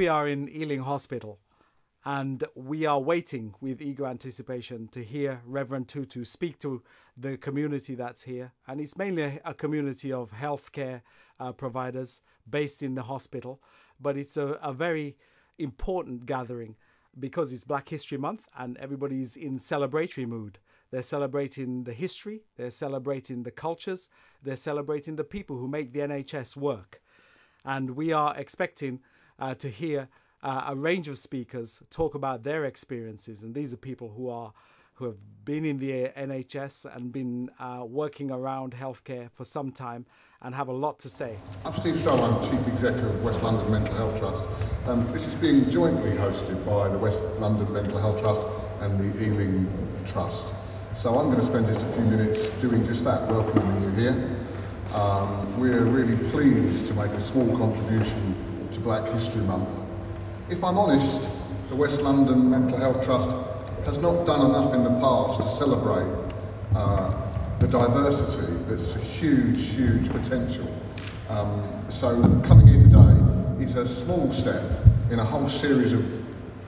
we are in Ealing Hospital, and we are waiting with eager anticipation to hear Reverend Tutu speak to the community that's here. And it's mainly a community of healthcare providers based in the hospital, but it's a very important gathering because it's Black History Month and everybody's in celebratory mood. They're celebrating the history, they're celebrating the cultures, they're celebrating the people who make the NHS work. And we are expecting to hear a range of speakers talk about their experiences. And these are people who have been in the NHS and been working around healthcare for some time and have a lot to say. I'm Steve Stroll, I'm Chief Executive of West London Mental Health Trust. This is being jointly hosted by the West London Mental Health Trust and the Ealing Trust. So I'm going to spend just a few minutes doing just that, welcoming you here. We're really pleased to make a small contribution to Black History Month. If I'm honest, the West London Mental Health Trust has not done enough in the past to celebrate the diversity that's a huge, huge potential. So coming here today is a small step in a whole series of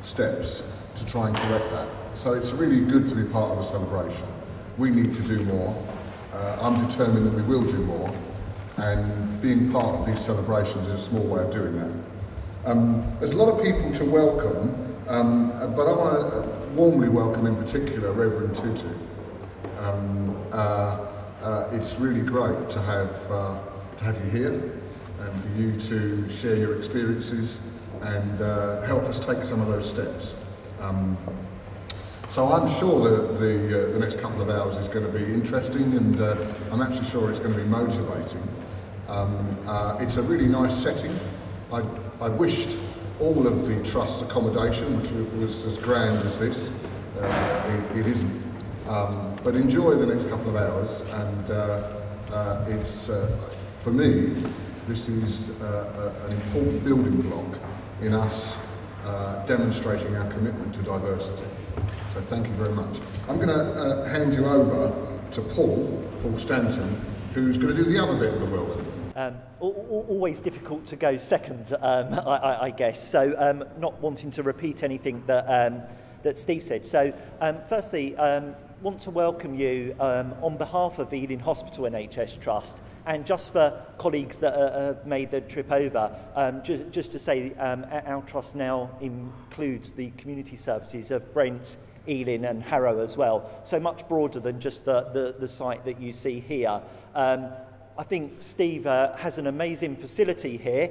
steps to try and correct that. So it's really good to be part of the celebration. We need to do more. I'm determined that we will do more, and being part of these celebrations is a small way of doing that. There's a lot of people to welcome, but I want to warmly welcome in particular Reverend Tutu. It's really great to have you here and for you to share your experiences and help us take some of those steps. So I'm sure that the next couple of hours is going to be interesting, and I'm actually sure it's going to be motivating. It's a really nice setting. I wished all of the Trust's accommodation, which was as grand as this. It isn't. But enjoy the next couple of hours, and it's, for me, this is an important building block in us demonstrating our commitment to diversity. So thank you very much. I'm going to hand you over to Paul Stanton, who's going to do the other bit of the welcome. Always difficult to go second, I guess. So not wanting to repeat anything that Steve said. So firstly, want to welcome you on behalf of Ealing Hospital NHS Trust, and just for colleagues that have made the trip over, just to say our trust now includes the community services of Brent, Ealing and Harrow as well, so much broader than just the site that you see here. I think Steve has an amazing facility here.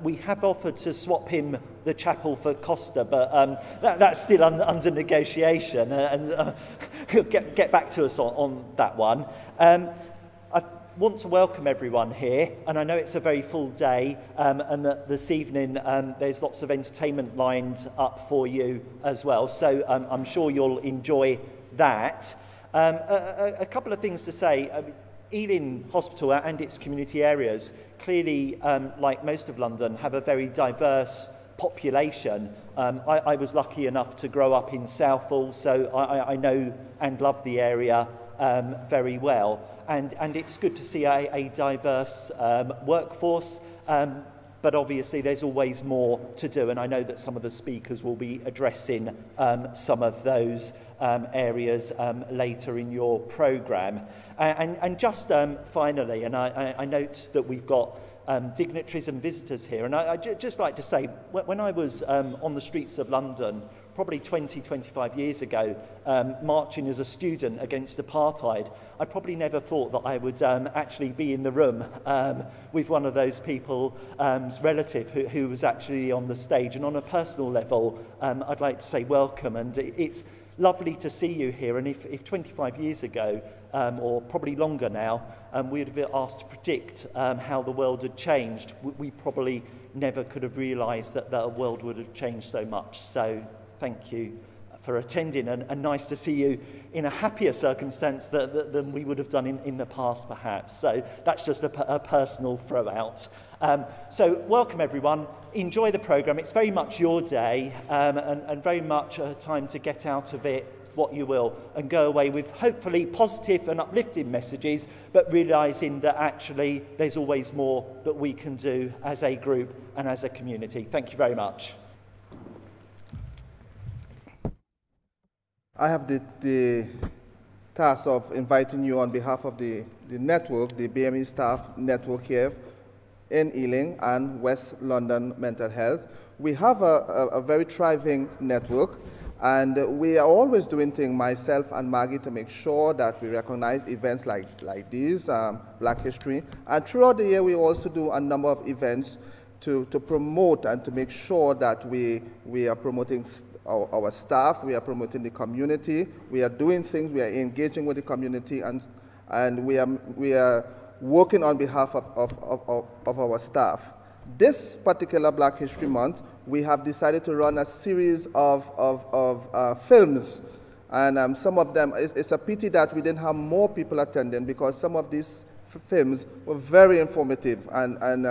We have offered to swap him the chapel for Costa, but that's still under negotiation, and he'll get back to us on that one. I want to welcome everyone here, and I know it's a very full day, and that this evening there's lots of entertainment lined up for you as well, so I'm sure you'll enjoy that. A couple of things to say. Ealing Hospital and its community areas clearly, like most of London, have a very diverse population. I was lucky enough to grow up in Southall, so I know and love the area very well. And it's good to see a diverse workforce, but obviously there's always more to do, and I know that some of the speakers will be addressing some of those areas later in your programme. And just finally, and I note that we've got dignitaries and visitors here, and I'd just like to say, when I was on the streets of London, probably 25 years ago, marching as a student against apartheid, I probably never thought that I would actually be in the room with one of those people's relative who was actually on the stage. And on a personal level, I'd like to say welcome, and it's lovely to see you here. And if 25 years ago, or probably longer now, we'd have been asked to predict how the world had changed, we probably never could have realised that the world would have changed so much. So thank you for attending, and nice to see you in a happier circumstance than we would have done in the past, perhaps. So that's just a personal throw out. So welcome everyone, enjoy the programme. It's very much your day, and very much a time to get out of it what you will, and go away with hopefully positive and uplifting messages, but realising that actually there's always more that we can do as a group and as a community. Thank you very much. I have the task of inviting you on behalf of the network, the BME staff network here in Ealing and West London Mental Health. We have a very thriving network, and we are always doing things, myself and Maggie, to make sure that we recognize events like these, Black History. And throughout the year, we also do a number of events to promote and to make sure that we are promoting our staff, we are promoting the community, we are doing things, we are engaging with the community, and we are working on behalf of our staff. This particular Black History Month, we have decided to run a series of films, and some of them, it's a pity that we didn't have more people attending, because some of these films were very informative, and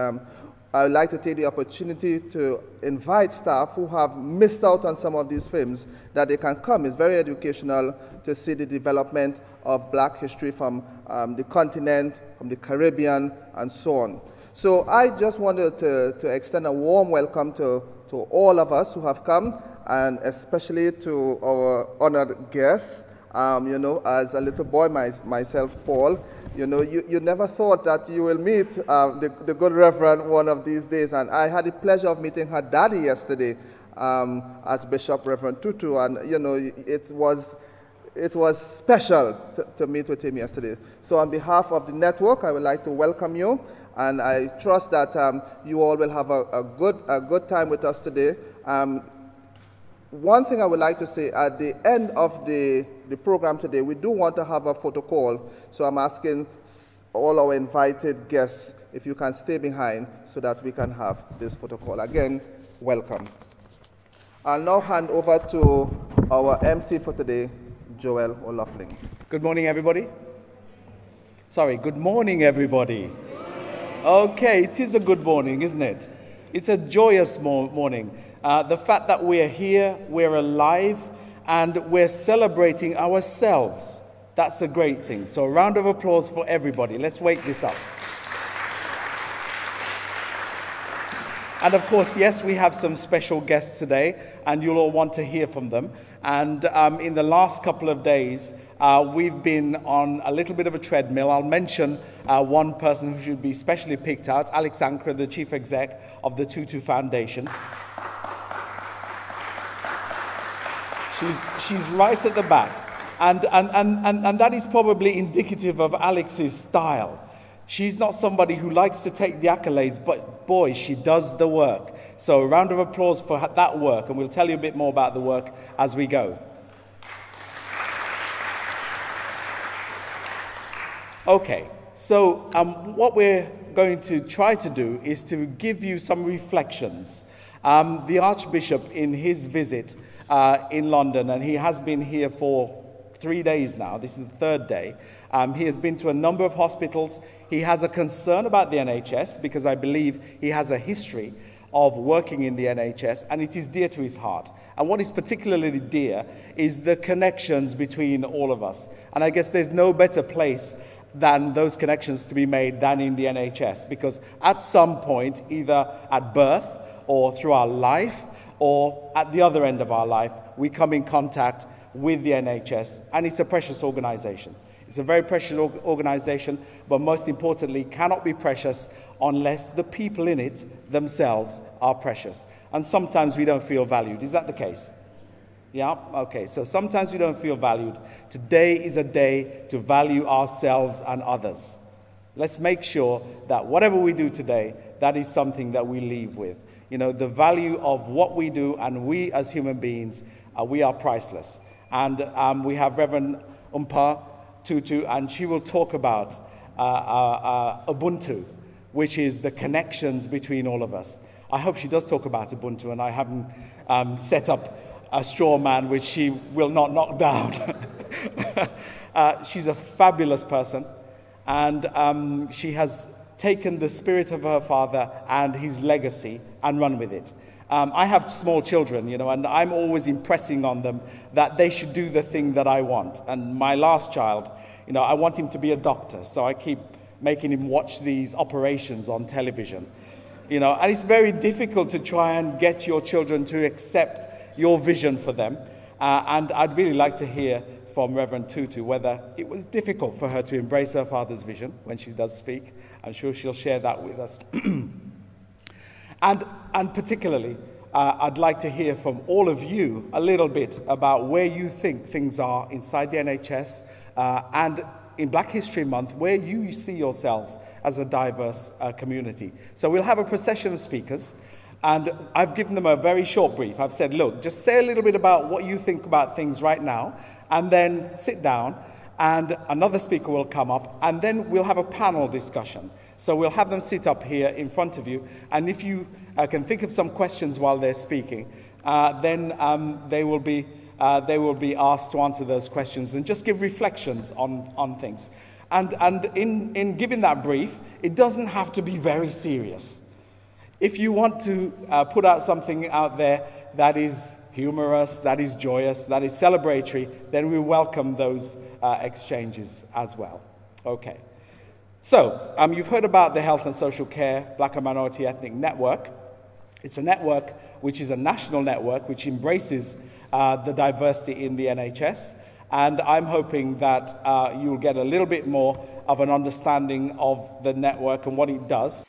I would like to take the opportunity to invite staff who have missed out on some of these films that they can come. It's very educational to see the development of Black history from the continent, from the Caribbean, and so on. So I just wanted to extend a warm welcome to all of us who have come, and especially to our honored guests. You know, as a little boy myself, Paul, you know, you never thought that you will meet the good Reverend one of these days. And I had the pleasure of meeting her daddy yesterday, Archbishop Reverend Tutu, and you know, it was special to meet with him yesterday. So on behalf of the network, I would like to welcome you, and I trust that you all will have a good time with us today. One thing I would like to say, at the end of the program today, we do want to have a photo call. So I'm asking all our invited guests if you can stay behind so that we can have this photo call. Again, welcome. I'll now hand over to our MC for today, Joel O'Loughlin. Good morning, everybody. Sorry, good morning, everybody. Okay, it is a good morning, isn't it? It's a joyous morning. The fact that we're here, we're alive, and we're celebrating ourselves. That's a great thing. So a round of applause for everybody. Let's wake this up. And of course, yes, we have some special guests today, and you'll all want to hear from them. And in the last couple of days, we've been on a little bit of a treadmill. I'll mention one person who should be specially picked out, Alex Ankra, the Chief Exec of the Tutu Foundation. She's right at the back, and that is probably indicative of Alex's style. She's not somebody who likes to take the accolades, but boy, she does the work. So a round of applause for that work, and we'll tell you a bit more about the work as we go. Okay, so what we're going to try to do is to give you some reflections. The Archbishop, in his visit in London, and he has been here for 3 days now. This is the third day. He has been to a number of hospitals. He has a concern about the NHS because I believe he has a history of working in the NHS, and it is dear to his heart. And what is particularly dear is the connections between all of us. And I guess there's no better place than those connections to be made than in the NHS, because at some point, either at birth or through our life, or at the other end of our life, we come in contact with the NHS, and it's a precious organization. It's a very precious organization, but most importantly, cannot be precious unless the people in it themselves are precious. And sometimes we don't feel valued. Is that the case? Yeah? Okay, so sometimes we don't feel valued. Today is a day to value ourselves and others. Let's make sure that whatever we do today, that is something that we leave with. You know, the value of what we do, and we as human beings, we are priceless. And we have Reverend Umpa Tutu, and she will talk about Ubuntu, which is the connections between all of us. I hope she does talk about Ubuntu, and I haven't set up a straw man which she will not knock down. She's a fabulous person, and she has taken the spirit of her father and his legacy and run with it. I have small children, you know, and I'm always impressing on them that they should do the thing that I want. And my last child, you know, I want him to be a doctor, so I keep making him watch these operations on television. You know, and it's very difficult to try and get your children to accept your vision for them. And I'd really like to hear from Reverend Tutu whether it was difficult for her to embrace her father's vision when she does speak. I'm sure she'll share that with us. And particularly, I'd like to hear from all of you a little bit about where you think things are inside the NHS and in Black History Month, where you see yourselves as a diverse community. So we'll have a procession of speakers, and I've given them a very short brief. I've said, look, just say a little bit about what you think about things right now, and then sit down, and another speaker will come up, and then we'll have a panel discussion. So we'll have them sit up here in front of you, and if you can think of some questions while they're speaking, then they will be asked to answer those questions and just give reflections on things. And in giving that brief, it doesn't have to be very serious. If you want to put out something out there that is humorous, that is joyous, that is celebratory, then we welcome those exchanges as well. Okay. So, you've heard about the Health and Social Care Black and Minority Ethnic Network. It's a network which is a national network which embraces the diversity in the NHS. And I'm hoping that you'll get a little bit more of an understanding of the network and what it does.